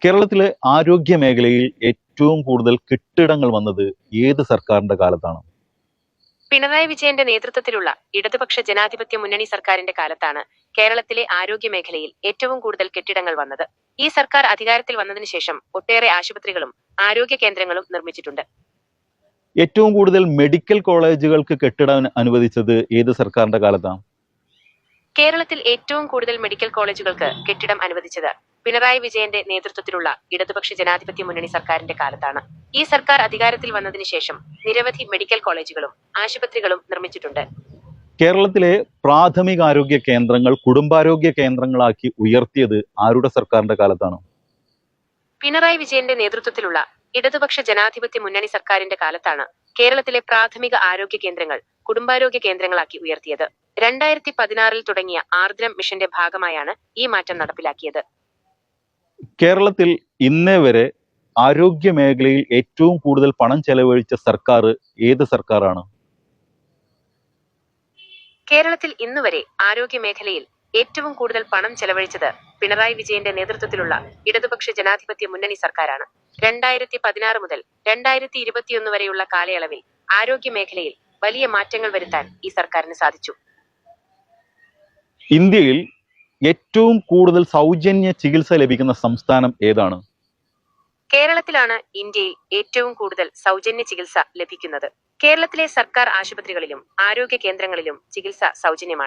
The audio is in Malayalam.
കേരളത്തിലെ ആരോഗ്യ മേഖലയിൽ ഏറ്റവും കൂടുതൽ കെട്ടിടങ്ങൾ വന്നത് ഏത് സർക്കാരിന്റെ കാലത്താണ്? പിണറായി വിജയന്റെ നേതൃത്വത്തിലുള്ള ഇടതുപക്ഷ ജനാധിപത്യ മുന്നണി സർക്കാരിന്റെ കാലത്താണ് കേരളത്തിലെ ആരോഗ്യ മേഖലയിൽ ഏറ്റവും കൂടുതൽ കെട്ടിടങ്ങൾ വന്നത്. ഈ സർക്കാർ അധികാരത്തിൽ വന്നതിനു ശേഷം ഒട്ടേറെ ആശുപത്രികളും ആരോഗ്യ കേന്ദ്രങ്ങളും നിർമ്മിച്ചിട്ടുണ്ട്. ഏറ്റവും കൂടുതൽ മെഡിക്കൽ കോളേജുകൾക്ക് കെട്ടിടം അനുവദിച്ചത് ഏത് സർക്കാരിന്റെ കാലത്താണ്? കേരളത്തിൽ ഏറ്റവും കൂടുതൽ മെഡിക്കൽ കോളേജുകൾക്ക് കെട്ടിടം അനുവദിച്ചത് പിണറായി വിജയന്റെ നേതൃത്വത്തിലുള്ള ഇടതുപക്ഷ ജനാധിപത്യ മുന്നണി സർക്കാരിന്റെ കാലത്താണ്. ഈ സർക്കാർ അധികാരത്തിൽ വന്നതിനു ശേഷം നിരവധി മെഡിക്കൽ കോളേജുകളും ആശുപത്രികളും നിർമ്മിച്ചിട്ടുണ്ട്. കേരളത്തിലെ പ്രാഥമികാരോഗ്യ കേന്ദ്രങ്ങൾ കുടുംബാരോഗ്യ കേന്ദ്രങ്ങളാക്കി ഉയർത്തിയത് ആരുടെ സർക്കാരിന്റെ കാലത്താണ്? പിണറായി വിജയന്റെ നേതൃത്വത്തിലുള്ള ഇടതുപക്ഷ ജനാധിപത്യ മുന്നണി സർക്കാരിന്റെ കാലത്താണ് കേരളത്തിലെ പ്രാഥമിക ആരോഗ്യ കേന്ദ്രങ്ങൾ കുടുംബാരോഗ്യ കേന്ദ്രങ്ങളാക്കി ഉയർത്തിയത്. 2016 തുടങ്ങിയ ആർദ്രം മിഷന്റെ ഭാഗമായാണ് ഈ മാറ്റം നടപ്പിലാക്കിയത്. കേരളത്തിൽ ഇന്നേ വരെ ആരോഗ്യ മേഖലയിൽ ഏറ്റവും കൂടുതൽ പണം ചെലവഴിച്ച സർക്കാർ ഏത് സർക്കാരാണ്? കേരളത്തിൽ ഇന്നുവരെ ആരോഗ്യ മേഖലയിൽ ഏറ്റവും കൂടുതൽ പണം ചെലവഴിച്ചത് പിണറായി വിജയന്റെ നേതൃത്വത്തിലുള്ള ഇടതുപക്ഷ ജനാധിപത്യ മുന്നണി സർക്കാരാണ്. 2016 മുതൽ 2021 വരെയുള്ള കാലയളവിൽ ആരോഗ്യ മേഖലയിൽ വലിയ മാറ്റങ്ങൾ വരുത്താൻ ഈ സർക്കാരിന് സാധിച്ചു. ഇന്ത്യയിൽ ഏറ്റവും കൂടുതൽ സൗജന്യ ചികിത്സ ലഭിക്കുന്ന സംസ്ഥാനം ഏതാണ്? കേരളത്തിലാണ് ഇന്ത്യയിൽ ഏറ്റവും കൂടുതൽ സൗജന്യ ചികിത്സ ലഭിക്കുന്നത്. കേരളത്തിലെ സർക്കാർ ആശുപത്രികളിലും ആരോഗ്യ കേന്ദ്രങ്ങളിലും ചികിത്സ സൗജന്യമാണ്.